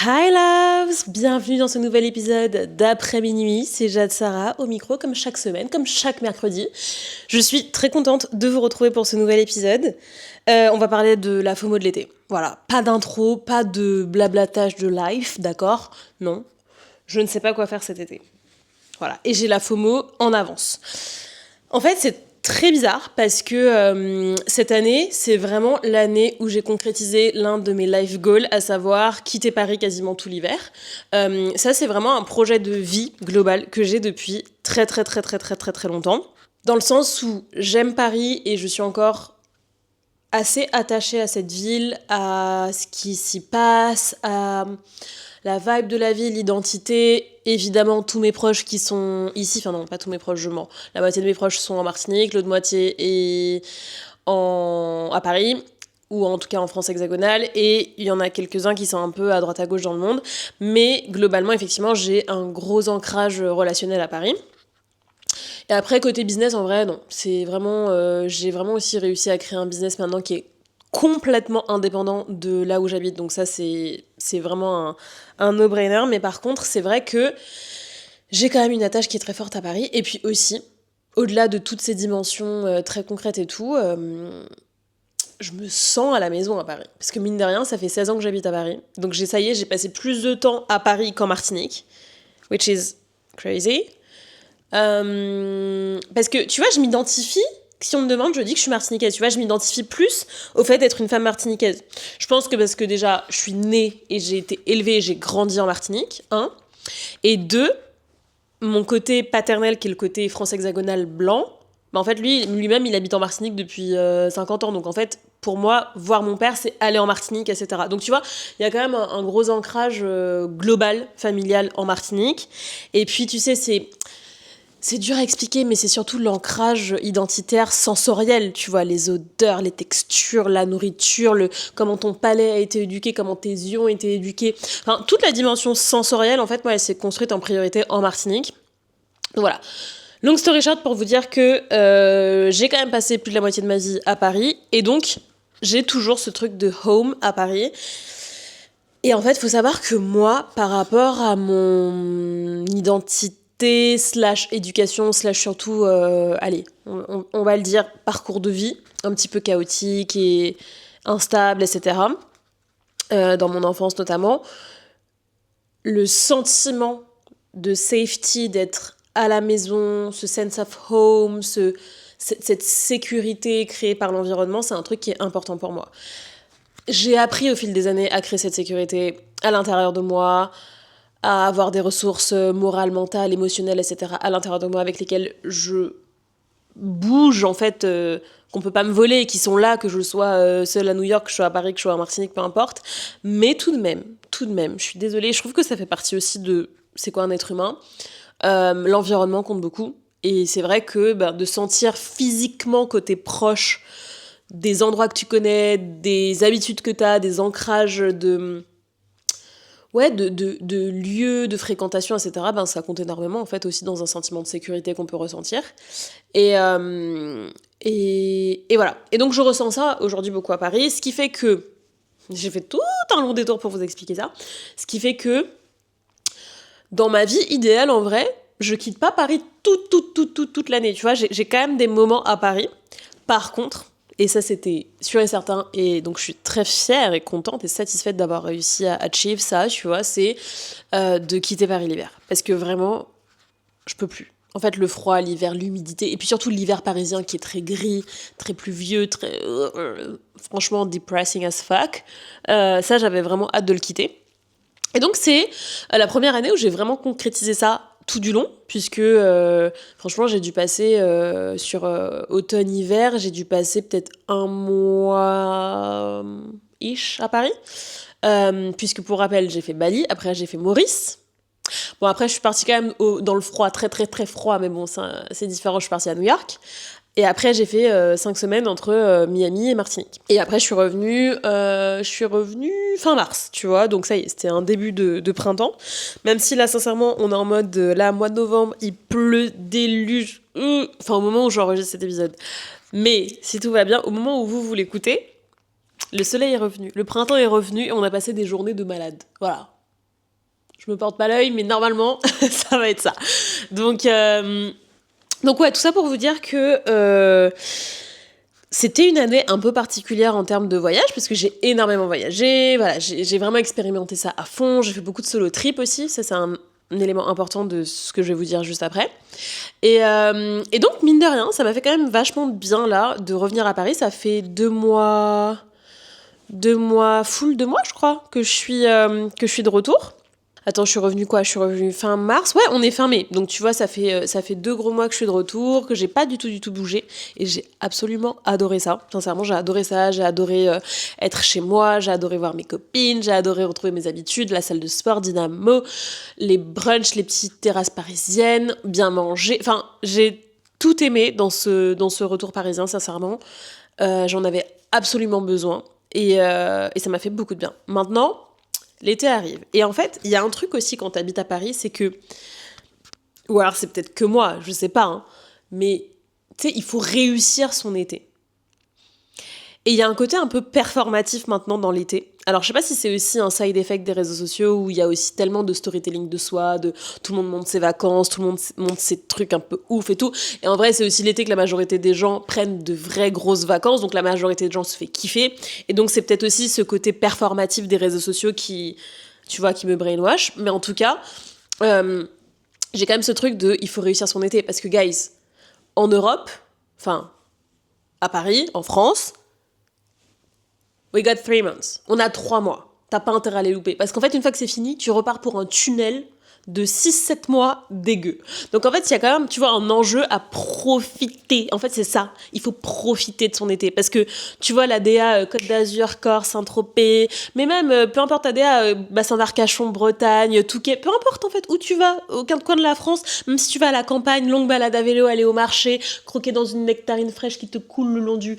Hi loves! Bienvenue dans ce nouvel épisode d'Après Minuit, c'est Jade Sarah au micro comme chaque semaine, comme chaque mercredi. Je suis très contente de vous retrouver pour ce nouvel épisode. On va parler de la FOMO de l'été. Voilà, pas d'intro, pas de blablatage de life, d'accord? Non, je ne sais pas quoi faire cet été. Voilà, et j'ai la FOMO en avance. En fait, c'est très bizarre parce que cette année, c'est vraiment l'année où j'ai concrétisé l'un de mes life goals, à savoir quitter Paris quasiment tout l'hiver. Ça, c'est vraiment un projet de vie global que j'ai depuis très très très très très très très longtemps. Dans le sens où j'aime Paris et je suis encore assez attachée à cette ville, à ce qui s'y passe, à la vibe de la ville, l'identité. Évidemment, tous mes proches qui sont ici, enfin non, pas tous mes proches, je mens. La moitié de mes proches sont en Martinique, l'autre moitié est à Paris, ou en tout cas en France hexagonale, et il y en a quelques-uns qui sont un peu à droite à gauche dans le monde. Mais globalement, effectivement, j'ai un gros ancrage relationnel à Paris. Et après, côté business, en vrai, non. C'est vraiment, j'ai vraiment aussi réussi à créer un business maintenant qui est complètement indépendant de là où j'habite. Donc ça, c'est vraiment un no-brainer. Mais par contre, c'est vrai que j'ai quand même une attache qui est très forte à Paris. Et puis aussi, au-delà de toutes ces dimensions très concrètes et tout, je me sens à la maison à Paris. Parce que mine de rien, ça fait 16 ans que j'habite à Paris. Donc ça y est, j'ai passé plus de temps à Paris qu'en Martinique. Which is crazy. Parce que, tu vois, je m'identifie, si on me demande, je dis que je suis martiniquaise, tu vois, je m'identifie plus au fait d'être une femme martiniquaise. Je pense que parce que déjà, je suis née et j'ai été élevée, j'ai grandi en Martinique, un. Et deux, mon côté paternel, qui est le côté France hexagonal blanc, bah en fait, lui-même, il habite en Martinique depuis 50 ans. Donc en fait, pour moi, voir mon père, c'est aller en Martinique, etc. Donc tu vois, il y a quand même un gros ancrage global, familial en Martinique. Et puis, tu sais, c'est dur à expliquer, mais c'est surtout l'ancrage identitaire sensoriel, tu vois, les odeurs, les textures, la nourriture, comment ton palais a été éduqué, comment tes yeux ont été éduqués. Enfin, toute la dimension sensorielle, en fait, moi, elle s'est construite en priorité en Martinique. Donc voilà. Long story short, pour vous dire que j'ai quand même passé plus de la moitié de ma vie à Paris, et donc j'ai toujours ce truc de home à Paris. Et en fait, il faut savoir que moi, par rapport à mon identité slash éducation slash surtout, allez, on va le dire, parcours de vie, un petit peu chaotique et instable, etc., dans mon enfance notamment, le sentiment de safety, d'être à la maison, ce sense of home, cette sécurité créée par l'environnement, c'est un truc qui est important pour moi. J'ai appris au fil des années à créer cette sécurité à l'intérieur de moi, à avoir des ressources morales, mentales, émotionnelles, etc. à l'intérieur de moi avec lesquelles je bouge, en fait, qu'on peut pas me voler, qui sont là, que je sois seule à New York, que je sois à Paris, que je sois en Martinique, peu importe. Mais tout de même, je suis désolée, je trouve que ça fait partie aussi de c'est quoi un être humain. L'environnement compte beaucoup. Et c'est vrai que de sentir physiquement côté proche des endroits que tu connais, des habitudes que tu as, des ancrages de lieux, de fréquentation, etc., ça compte énormément, en fait, aussi dans un sentiment de sécurité qu'on peut ressentir. Et voilà. Et donc, je ressens ça aujourd'hui beaucoup à Paris, ce qui fait que... J'ai fait tout un long détour pour vous expliquer ça. Ce qui fait que, dans ma vie idéale, en vrai, je quitte pas Paris toute l'année. Tu vois, j'ai quand même des moments à Paris. Par contre... Et ça, c'était sûr et certain. Et donc, je suis très fière et contente et satisfaite d'avoir réussi à achieve ça, tu vois, c'est de quitter Paris l'hiver. Parce que vraiment, je peux plus. En fait, le froid, l'hiver, l'humidité, et puis surtout l'hiver parisien qui est très gris, très pluvieux, très... franchement, depressing as fuck. Ça, j'avais vraiment hâte de le quitter. Et donc, c'est la première année où j'ai vraiment concrétisé ça tout du long, puisque franchement, j'ai dû passer sur automne-hiver, j'ai dû passer peut-être un mois-ish à Paris. Puisque pour rappel, j'ai fait Bali, après j'ai fait Maurice. Bon, après, je suis partie quand même dans le froid, très très très froid, mais bon, c'est différent, je suis partie à New York. Et après, j'ai fait 5 semaines entre Miami et Martinique. Et après, je suis revenue fin mars, tu vois. Donc ça y est, c'était un début de printemps. Même si là, sincèrement, on est en mode, là, mois de novembre, il pleut, déluge. Enfin, au moment où j'enregistre cet épisode. Mais si tout va bien, au moment où vous l'écoutez, le soleil est revenu. Le printemps est revenu et on a passé des journées de malade. Voilà. Je me porte pas l'œil, mais normalement, ça va être ça. Donc ouais, tout ça pour vous dire que c'était une année un peu particulière en termes de voyage, parce que j'ai énormément voyagé, voilà, j'ai vraiment expérimenté ça à fond, j'ai fait beaucoup de solo trip aussi, ça c'est un élément important de ce que je vais vous dire juste après. Et donc, mine de rien, ça m'a fait quand même vachement bien là de revenir à Paris, ça fait 2 mois, full 2 mois je crois, que je suis de retour. Attends, je suis revenue fin mars. Ouais, on est fin mai. Donc tu vois, ça fait 2 gros mois que je suis de retour, que j'ai pas du tout bougé. Et j'ai absolument adoré ça. Sincèrement, j'ai adoré ça. J'ai adoré être chez moi. J'ai adoré voir mes copines. J'ai adoré retrouver mes habitudes, la salle de sport, Dynamo, les brunchs, les petites terrasses parisiennes, bien manger. Enfin, j'ai tout aimé dans ce retour parisien, sincèrement. J'en avais absolument besoin. Et ça m'a fait beaucoup de bien. Maintenant, l'été arrive. Et en fait, il y a un truc aussi quand t'habites à Paris, c'est que... Ou alors c'est peut-être que moi, je sais pas, hein, mais tu sais, il faut réussir son été. Et il y a un côté un peu performatif maintenant dans l'été. Alors, je sais pas si c'est aussi un side effect des réseaux sociaux où il y a aussi tellement de storytelling de soi, de tout le monde montre ses vacances, tout le monde montre ses trucs un peu ouf et tout. Et en vrai, c'est aussi l'été que la majorité des gens prennent de vraies grosses vacances, donc la majorité des gens se fait kiffer. Et donc, c'est peut-être aussi ce côté performatif des réseaux sociaux qui, tu vois, qui me brainwash. Mais en tout cas, j'ai quand même ce truc de il faut réussir son été. Parce que, guys, en Europe, enfin, à Paris, en France, we got 3 months. On a 3 mois. T'as pas intérêt à les louper. Parce qu'en fait, une fois que c'est fini, tu repars pour un tunnel de 6-7 mois dégueu. Donc en fait, il y a quand même, tu vois, un enjeu à profiter. En fait, c'est ça. Il faut profiter de son été. Parce que, tu vois, la DA Côte d'Azur, Corse, Saint-Tropez, mais même, peu importe ta DA, Bassin d'Arcachon, Bretagne, Touquet, peu importe en fait où tu vas, aucun coin de la France, même si tu vas à la campagne, longue balade à vélo, aller au marché, croquer dans une nectarine fraîche qui te coule le long du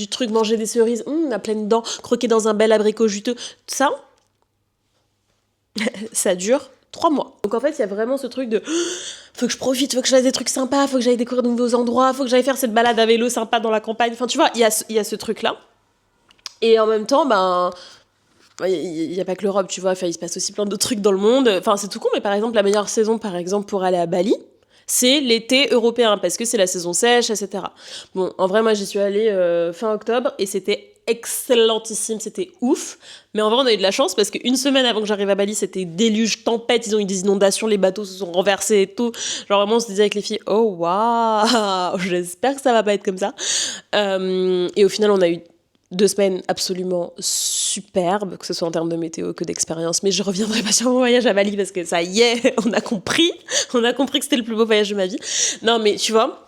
truc, manger des cerises, à pleines dents, croquer dans un bel abricot juteux, tout ça, ça dure 3 mois. Donc en fait, il y a vraiment ce truc de faut que je profite, faut que je fasse des trucs sympas, faut que j'aille découvrir de nouveaux endroits, faut que j'aille faire cette balade à vélo sympa dans la campagne. Enfin, tu vois, il y a ce truc-là. Et en même temps, il n'y a pas que l'Europe, tu vois, enfin, il se passe aussi plein d'autres trucs dans le monde. Enfin, c'est tout con, mais par exemple, la meilleure saison, par exemple, pour aller à Bali, c'est l'été européen, parce que c'est la saison sèche, etc. Bon, en vrai, moi, j'y suis allée fin octobre, et c'était excellentissime, c'était ouf. Mais en vrai, on a eu de la chance, parce qu'une semaine avant que j'arrive à Bali, c'était déluge, tempête, ils ont eu des inondations, les bateaux se sont renversés et tout. Genre vraiment, on se disait avec les filles, oh waouh, j'espère que ça va pas être comme ça. Et au final, on a eu 2 semaines absolument superbes, que ce soit en termes de météo que d'expérience. Mais je reviendrai pas sur mon voyage à Bali parce que ça y est, on a compris que c'était le plus beau voyage de ma vie. Non, mais tu vois.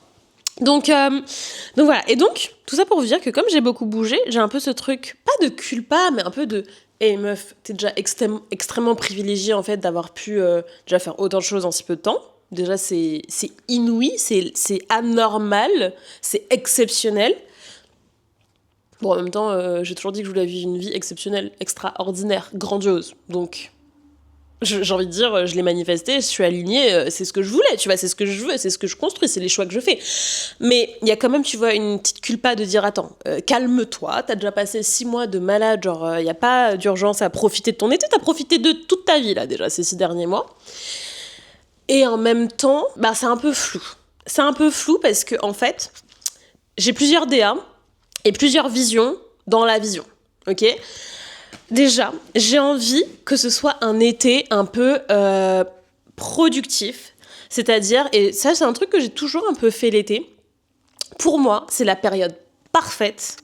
Donc voilà. Et donc, tout ça pour vous dire que comme j'ai beaucoup bougé, j'ai un peu ce truc, pas de culpa, mais un peu de hey meuf, t'es déjà extrêmement privilégiée en fait d'avoir pu déjà faire autant de choses en si peu de temps. Déjà, c'est inouï, c'est anormal, c'est exceptionnel. Bon, en même temps, j'ai toujours dit que je voulais vivre une vie exceptionnelle, extraordinaire, grandiose. Donc, j'ai envie de dire, je l'ai manifesté, je suis alignée, c'est ce que je voulais, tu vois, c'est ce que je veux, c'est ce que je construis, c'est les choix que je fais. Mais il y a quand même, tu vois, une petite culpa de dire, attends, calme-toi, t'as déjà passé 6 mois de malade, genre, il n'y a pas d'urgence à profiter de ton été, t'as profité de toute ta vie, là, déjà, ces 6 derniers mois. Et en même temps, c'est un peu flou. C'est un peu flou parce que, en fait, j'ai plusieurs DA, et plusieurs visions dans la vision, ok ? Déjà, j'ai envie que ce soit un été un peu productif, c'est-à-dire, et ça c'est un truc que j'ai toujours un peu fait l'été, pour moi c'est la période parfaite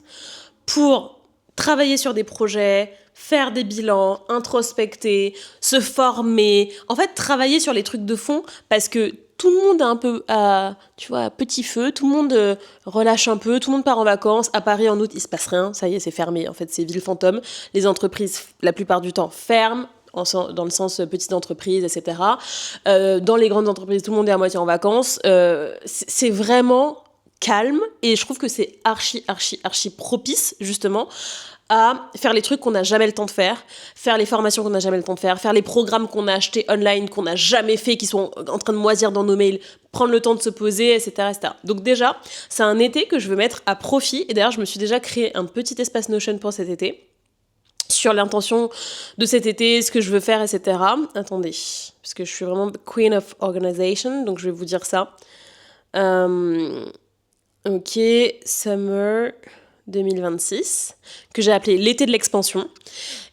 pour travailler sur des projets, faire des bilans, introspecter, se former, en fait travailler sur les trucs de fond parce que tout le monde est un peu à petit feu, tout le monde relâche un peu, tout le monde part en vacances. À Paris, en août, il se passe rien, ça y est, c'est fermé. En fait, c'est ville fantôme. Les entreprises, la plupart du temps, ferment, dans le sens petite entreprise, etc. Dans les grandes entreprises, tout le monde est à moitié en vacances. C'est vraiment calme et je trouve que c'est archi propice, justement, à faire les trucs qu'on n'a jamais le temps de faire les formations qu'on n'a jamais le temps de faire les programmes qu'on a achetés online, qu'on n'a jamais fait, qui sont en train de moisir dans nos mails, prendre le temps de se poser, etc., etc. Donc déjà, c'est un été que je veux mettre à profit, et d'ailleurs, je me suis déjà créé un petit espace Notion pour cet été, sur l'intention de cet été, ce que je veux faire, etc. Attendez, parce que je suis vraiment queen of organization, donc je vais vous dire ça. Ok, Summer 2026, que j'ai appelé l'été de l'expansion.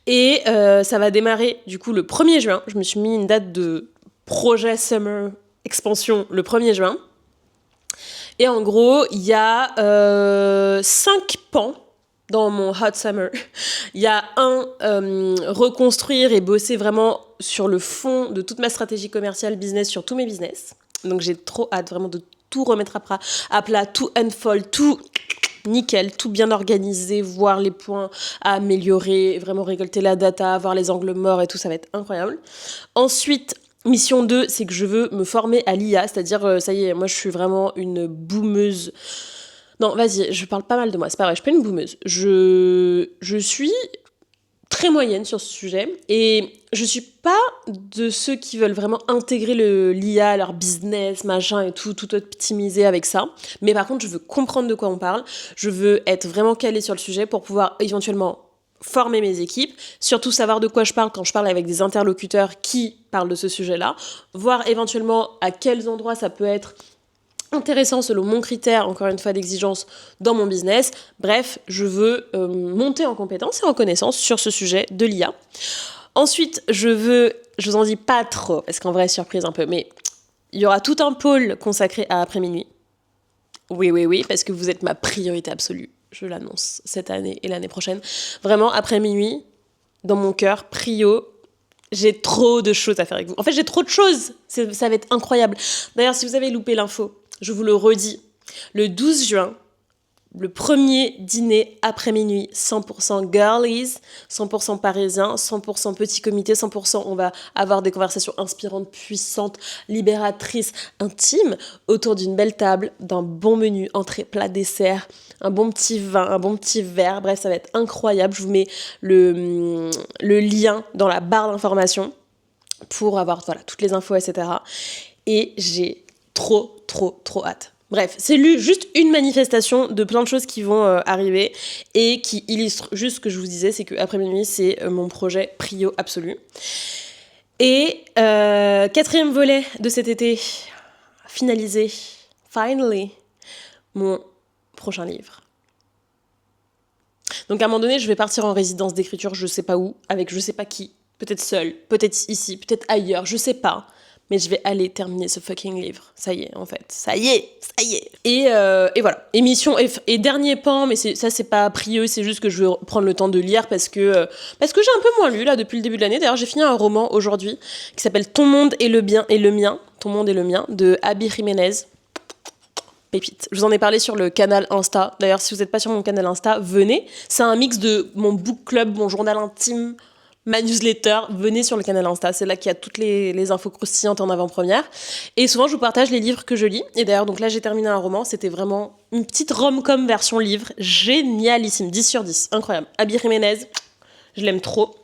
Et ça va démarrer du coup le 1er juin. Je me suis mis une date de projet Summer Expansion le 1er juin. Et en gros, il y a 5 pans dans mon Hot Summer. Il y a reconstruire et bosser vraiment sur le fond de toute ma stratégie commerciale business, sur tous mes business. Donc j'ai trop hâte vraiment de tout remettre à plat, tout unfold, tout nickel, tout bien organisé, voir les points à améliorer, vraiment récolter la data, voir les angles morts et tout, ça va être incroyable. Ensuite, mission 2, c'est que je veux me former à l'IA, c'est-à-dire, ça y est, moi je suis vraiment une boomeuse. Non, vas-y, je parle pas mal de moi, c'est pas vrai, je suis pas une boomeuse. Je suis très moyenne sur ce sujet et je suis pas de ceux qui veulent vraiment intégrer l'IA à leur business, machin et tout optimiser avec ça. Mais par contre, je veux comprendre de quoi on parle, je veux être vraiment calée sur le sujet pour pouvoir éventuellement former mes équipes, surtout savoir de quoi je parle quand je parle avec des interlocuteurs qui parlent de ce sujet-là, voir éventuellement à quels endroits ça peut être intéressant selon mon critère, encore une fois, d'exigence dans mon business. Bref, je veux monter en compétences et en connaissances sur ce sujet de l'IA. Ensuite, je vous en dis pas trop, parce qu'en vrai, surprise un peu, mais il y aura tout un pôle consacré à après minuit. Oui, parce que vous êtes ma priorité absolue. Je l'annonce cette année et l'année prochaine. Vraiment, après minuit, dans mon cœur, prio. J'ai trop de choses à faire avec vous. En fait, j'ai trop de choses. Ça va être incroyable. D'ailleurs, si vous avez loupé l'info, je vous le redis. Le 12 juin, le premier dîner après minuit, 100% girlies, 100% parisien, 100% petit comité, 100% on va avoir des conversations inspirantes, puissantes, libératrices, intimes, autour d'une belle table, d'un bon menu, entrée, plat, dessert, un bon petit vin, un bon petit verre. Bref, ça va être incroyable. Je vous mets le lien dans la barre d'informations pour avoir toutes les infos, etc. Et j'ai trop hâte. Bref, c'est juste une manifestation de plein de choses qui vont arriver et qui illustrent juste ce que je vous disais, c'est qu'après minuit, c'est mon projet prio absolu. Et 4e volet de cet été, finalisé, finally, mon prochain livre. Donc à un moment donné, je vais partir en résidence d'écriture, je sais pas où, avec je sais pas qui, peut-être seule, peut-être ici, peut-être ailleurs, je sais pas. Mais je vais aller terminer ce fucking livre. Ça y est, en fait. Ça y est. Et voilà. Émission et dernier pan, mais c'est pas prieux, c'est juste que je veux prendre le temps de lire parce que j'ai un peu moins lu, là, depuis le début de l'année. D'ailleurs, j'ai fini un roman aujourd'hui qui s'appelle Ton monde est le bien et le mien. Ton monde est le mien, de Abby Jiménez. Pépite. Je vous en ai parlé sur le canal Insta. D'ailleurs, si vous n'êtes pas sur mon canal Insta, venez. C'est un mix de mon book club, mon journal intime, ma newsletter, venez sur le canal Insta, c'est là qu'il y a toutes les infos croustillantes en avant-première. Et souvent, je vous partage les livres que je lis. Et d'ailleurs, donc là, j'ai terminé un roman, c'était vraiment une petite rom-com version livre, génialissime, 10 sur 10, incroyable. Abby Jiménez, je l'aime trop.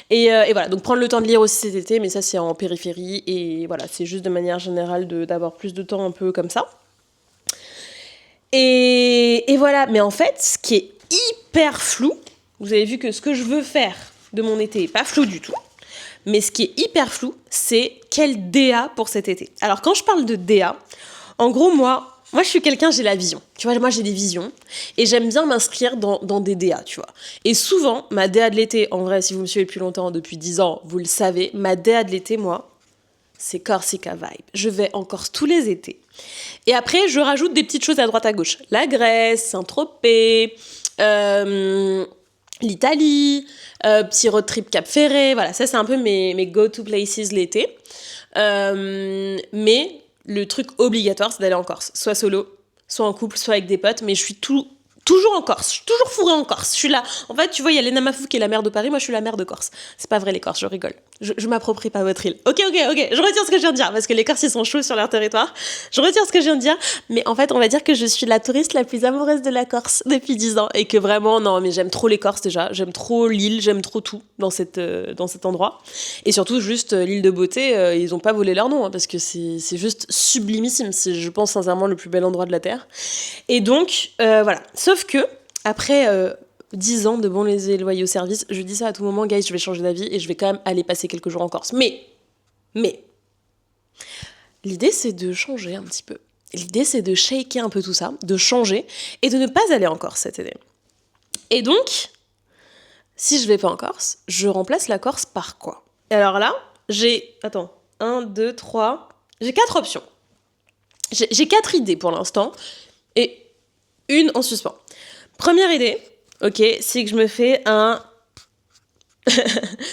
Et voilà, donc prendre le temps de lire aussi cet été, mais ça, c'est en périphérie. Et voilà, c'est juste de manière générale d'avoir plus de temps un peu comme ça. Et voilà, mais en fait, ce qui est hyper flou, vous avez vu que ce que je veux faire de mon été est pas flou du tout, mais ce qui est hyper flou, c'est quel DA pour cet été. Alors quand je parle de DA, en gros moi je suis quelqu'un, j'ai la vision, tu vois, moi j'ai des visions, et j'aime bien m'inscrire dans des DA, tu vois. Et souvent, ma DA de l'été, en vrai, si vous me suivez depuis longtemps, depuis 10 ans, vous le savez, ma DA de l'été, moi, c'est Corsica Vibe. Je vais en Corse tous les étés. Et après, je rajoute des petites choses à droite à gauche. La Grèce, Saint-Tropez, l'Italie, petit road trip Cap Ferré, voilà, ça c'est un peu mes go-to places l'été. Mais le truc obligatoire, c'est d'aller en Corse, soit solo, soit en couple, soit avec des potes, mais je suis toujours en Corse, je suis toujours fourrée en Corse. Je suis là. En fait, tu vois, il y a Lena Mafou qui est la mère de Paris, moi je suis la mère de Corse. C'est pas vrai les Corses, je rigole. Je m'approprie pas votre île. Ok, je retire ce que je viens de dire, parce que les Corses ils sont chauds sur leur territoire. Je retire ce que je viens de dire, mais en fait, on va dire que je suis la touriste la plus amoureuse de la Corse depuis 10 ans, et que vraiment, non, mais j'aime trop les Corses déjà, j'aime trop l'île, j'aime trop tout dans cet endroit. Et surtout, juste l'île de beauté, ils ont pas volé leur nom, hein, parce que c'est juste sublimissime. C'est, je pense, sincèrement, le plus bel endroit de la Terre. Et donc, voilà. Sauf que, après 10 ans de bons et loyaux services. Je dis ça à tout moment, guys, je vais changer d'avis et je vais quand même aller passer quelques jours en Corse. Mais, l'idée, c'est de changer un petit peu. L'idée, c'est de shaker un peu tout ça, de changer et de ne pas aller en Corse cet été. Et donc, si je vais pas en Corse, je remplace la Corse par quoi? Et alors là, j'ai 1, 2, 3... J'ai 4 options. J'ai 4 idées pour l'instant et une en suspens. Première idée, ok, c'est que je me fais un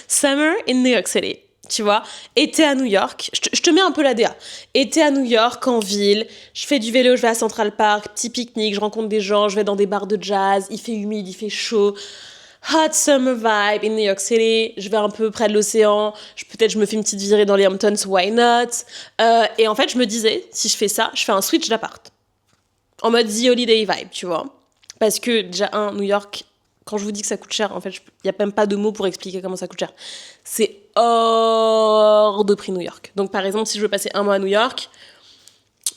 Summer in New York City. Tu vois, été à New York, je te mets un peu la DA. Été à New York, en ville, je fais du vélo, je vais à Central Park, petit pique-nique, je rencontre des gens, je vais dans des bars de jazz, il fait humide, il fait chaud. Hot summer vibe in New York City, je vais un peu près de l'océan, peut-être je me fais une petite virée dans les Hamptons, why not? Et en fait, je me disais, si je fais ça, je fais un switch d'appart. En mode The Holiday vibe, tu vois. Parce que déjà, New York, quand je vous dis que ça coûte cher, en fait, il n'y a même pas de mots pour expliquer comment ça coûte cher. C'est hors de prix New York. Donc, par exemple, si je veux passer un mois à New York,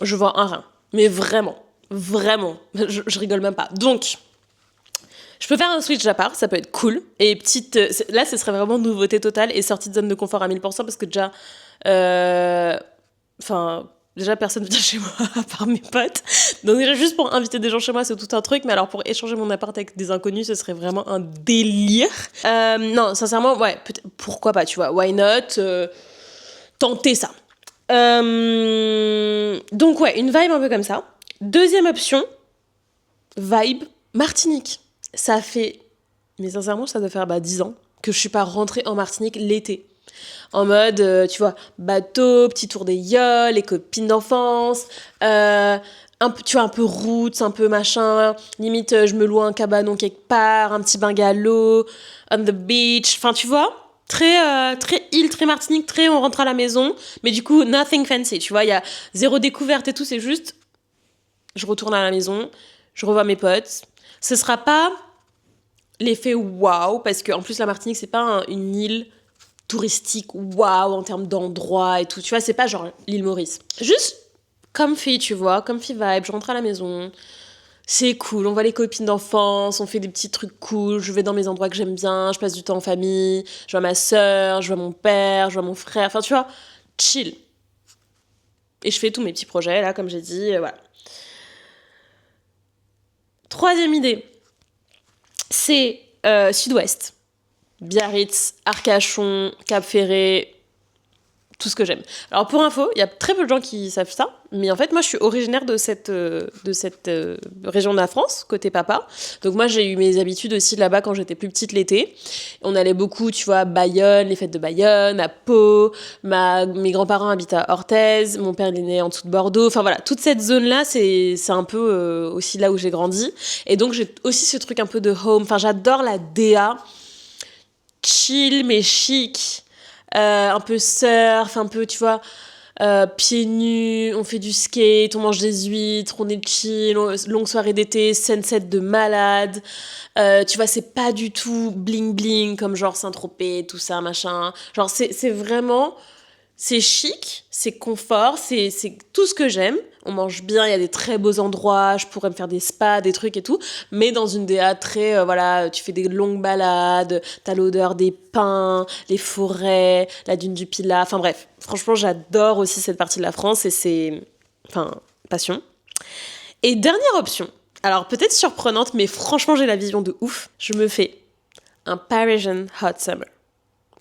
je vois un rein. Mais vraiment, je rigole même pas. Donc, je peux faire un switch d'appart, ça peut être cool. Et là, ce serait vraiment nouveauté totale et sortie de zone de confort à 1000% parce que déjà... Déjà, personne ne vient chez moi, à part mes potes. Donc déjà, juste pour inviter des gens chez moi, c'est tout un truc. Mais alors, pour échanger mon appart avec des inconnus, ce serait vraiment un délire. Non, sincèrement, ouais, pourquoi pas, tu vois. Why not tenter ça. Donc ouais, une vibe un peu comme ça. Deuxième option, vibe Martinique. Ça fait... Mais sincèrement, ça doit faire 10 ans que je suis pas rentrée en Martinique l'été. En mode, tu vois, bateau, petit tour des yoles, les copines d'enfance, tu vois, un peu roots, un peu machin. Limite, je me loue un cabanon quelque part, un petit bungalow, on the beach. Enfin, tu vois, très île, très Martinique, très on rentre à la maison. Mais du coup, nothing fancy, tu vois, il y a zéro découverte et tout, c'est juste, je retourne à la maison, je revois mes potes. Ce sera pas l'effet waouh, parce qu'en plus, la Martinique, c'est pas une île touristique, waouh, en termes d'endroits et tout. Tu vois, c'est pas genre l'île Maurice. Juste comfy, tu vois, comfy vibe. Je rentre à la maison, c'est cool. On voit les copines d'enfance, on fait des petits trucs cool. Je vais dans mes endroits que j'aime bien, je passe du temps en famille. Je vois ma sœur, je vois mon père, je vois mon frère. Enfin, tu vois, chill. Et je fais tous mes petits projets, là, comme j'ai dit, voilà. Troisième idée, c'est Sud-Ouest. Biarritz, Arcachon, Cap-Ferré, tout ce que j'aime. Alors pour info, il y a très peu de gens qui savent ça, mais en fait moi je suis originaire de cette région de la France, côté papa. Donc moi j'ai eu mes habitudes aussi là-bas quand j'étais plus petite l'été. On allait beaucoup, tu vois, à Bayonne, les fêtes de Bayonne, à Pau, mes grands-parents habitent à Orthez, mon père il est né en dessous de Bordeaux. Enfin voilà, toute cette zone-là, c'est un peu aussi là où j'ai grandi. Et donc j'ai aussi ce truc un peu de home, enfin j'adore la DA, chill mais chic. Un peu surf, un peu, tu vois, pieds nus, on fait du skate, on mange des huîtres, on est chill, longue soirée d'été, sunset de malade. Tu vois, c'est pas du tout bling bling comme genre Saint-Tropez, tout ça, machin. Genre, c'est vraiment... C'est chic, c'est confort, c'est tout ce que j'aime. On mange bien, il y a des très beaux endroits, je pourrais me faire des spas, des trucs et tout, mais dans une DA très, voilà, tu fais des longues balades, t'as l'odeur des pins, les forêts, la dune du Pilat, enfin bref. Franchement, j'adore aussi cette partie de la France et c'est... Enfin, passion. Et dernière option, alors peut-être surprenante, mais franchement, j'ai la vision de ouf. Je me fais un Parisian Hot Summer.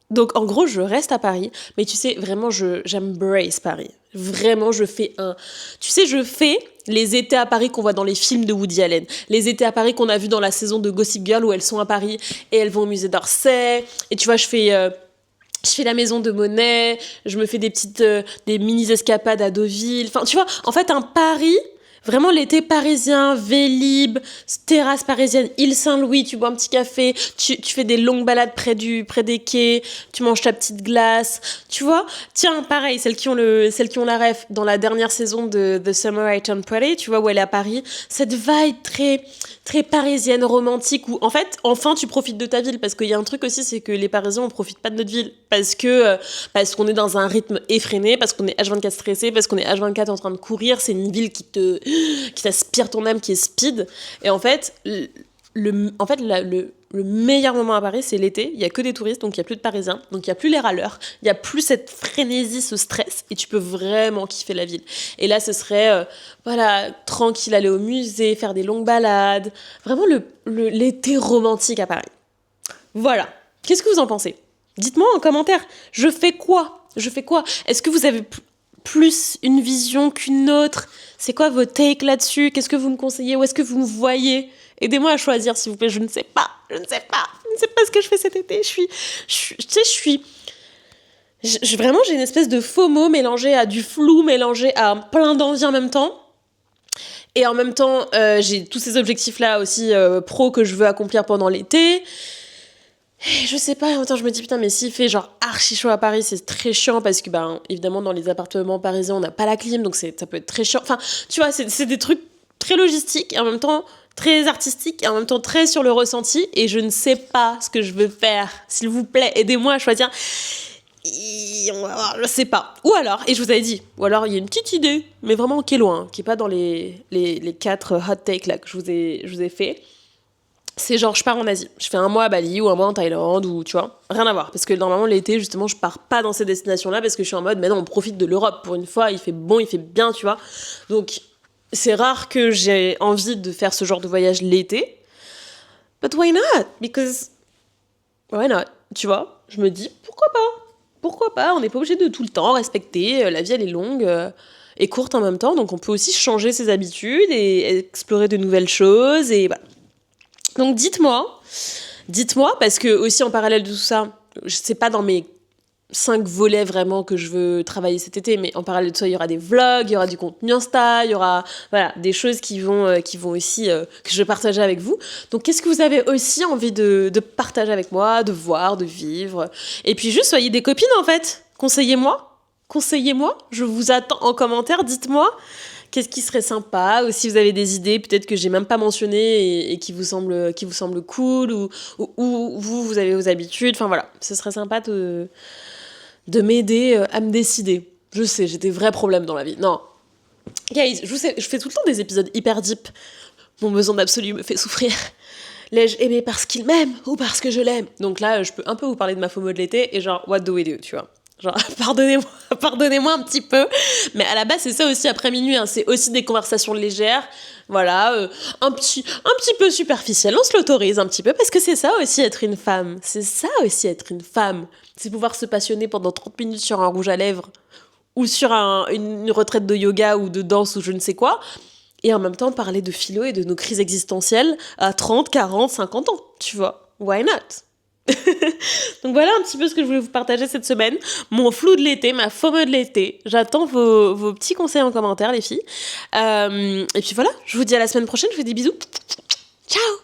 Donc, en gros, je reste à Paris, mais tu sais, vraiment, j'embrace Paris. Vraiment, je fais les étés à Paris qu'on voit dans les films de Woody Allen. Les étés à Paris qu'on a vus dans la saison de Gossip Girl où elles sont à Paris et elles vont au musée d'Orsay. Et tu vois, je fais la maison de Monet, je me fais des mini-escapades à Deauville. Enfin, tu vois, en fait, un Paris... Vraiment l'été parisien, Vélib, terrasse parisienne, île Saint-Louis, tu bois un petit café, tu fais des longues balades près des quais, tu manges ta petite glace, tu vois. Tiens, pareil, celles qui ont la ref dans la dernière saison de The Summer I Turned Pretty, tu vois, où elle est à Paris, cette vibe très, très parisienne, romantique, où en fait, enfin, tu profites de ta ville, parce qu'il y a un truc aussi, c'est que les Parisiens, on profite pas de notre ville, parce qu'on est dans un rythme effréné, parce qu'on est H24 stressé, parce qu'on est H24 en train de courir, c'est une ville qui t'aspire ton âme, qui est speed. Et en fait, le le meilleur moment à Paris, c'est l'été. Il y a que des touristes, donc il y a plus de Parisiens, donc il y a plus les râleurs, il y a plus cette frénésie, ce stress, et tu peux vraiment kiffer la ville. Et là, ce serait, voilà, tranquille, aller au musée, faire des longues balades. Vraiment l'été romantique à Paris. Voilà. Qu'est-ce que vous en pensez ? Dites-moi en commentaire. Je fais quoi ? Est-ce que vous avez plus une vision qu'une autre ? C'est quoi vos takes là-dessus ? Qu'est-ce que vous me conseillez ? Où est-ce que vous me voyez ? Aidez-moi à choisir, s'il vous plaît. Je ne sais pas ce que je fais cet été. Vraiment, j'ai une espèce de FOMO mélangé à du flou, mélangé à plein d'envie en même temps. Et en même temps, j'ai tous ces objectifs-là aussi pro que je veux accomplir pendant l'été. Et je sais pas, en même temps, je me dis, putain, mais s'il fait genre archi chaud à Paris, c'est très chiant parce que, évidemment, dans les appartements parisiens, on n'a pas la clim, donc ça peut être très chiant. Enfin, tu vois, c'est des trucs très logistiques et en même temps très artistiques et en même temps très sur le ressenti. Et je ne sais pas ce que je veux faire. S'il vous plaît, aidez-moi à choisir. On va voir, je sais pas. Ou alors, et je vous avais dit, il y a une petite idée, mais vraiment qui est loin, qui est pas dans les 4 hot takes là que je vous ai fait. C'est genre, je pars en Asie. Je fais un mois à Bali ou un mois en Thaïlande ou, tu vois, rien à voir. Parce que normalement, l'été, justement, je pars pas dans ces destinations-là parce que je suis en mode, mais non, on profite de l'Europe. Pour une fois, il fait bon, il fait bien, tu vois. Donc, c'est rare que j'ai envie de faire ce genre de voyage l'été. But why not? Because, why not? Tu vois, je me dis, pourquoi pas? On n'est pas obligé de tout le temps respecter. La vie, elle est longue et courte en même temps. Donc, on peut aussi changer ses habitudes et explorer de nouvelles choses. Et voilà. Donc dites-moi, parce que aussi en parallèle de tout ça, c'est pas dans mes 5 volets vraiment que je veux travailler cet été, mais en parallèle de ça, il y aura des vlogs, il y aura du contenu Insta, il y aura des choses qui vont aussi, que je vais partager avec vous. Donc qu'est-ce que vous avez aussi envie de partager avec moi, de voir, de vivre ? Et puis juste, soyez des copines en fait, conseillez-moi, je vous attends en commentaire, dites-moi. Qu'est-ce qui serait sympa, ou si vous avez des idées peut-être que j'ai même pas mentionnées et qui vous semblent cool, ou vous avez vos habitudes, enfin voilà, ce serait sympa de m'aider à me décider. Je sais, j'ai des vrais problèmes dans la vie. Non, guys, je fais tout le temps des épisodes hyper deep. Mon besoin d'absolu me fait souffrir. L'ai-je aimé parce qu'il m'aime ou parce que je l'aime ? Donc là, je peux un peu vous parler de ma FOMO de l'été et genre, what do we do, tu vois ? Genre, pardonnez-moi un petit peu. Mais à la base, c'est ça aussi après minuit. Hein. C'est aussi des conversations légères. Voilà, un petit peu superficielles. On se l'autorise un petit peu parce que c'est ça aussi être une femme. C'est pouvoir se passionner pendant 30 minutes sur un rouge à lèvres ou sur une retraite de yoga ou de danse ou je ne sais quoi. Et en même temps, parler de philo et de nos crises existentielles à 30, 40, 50 ans. Tu vois, why not ? Donc voilà un petit peu ce que je voulais vous partager cette semaine. Mon flou de l'été, ma FOMO de l'été. J'attends vos petits conseils en commentaire, les filles. Et puis voilà, je vous dis à la semaine prochaine. Je vous fais des bisous. Ciao!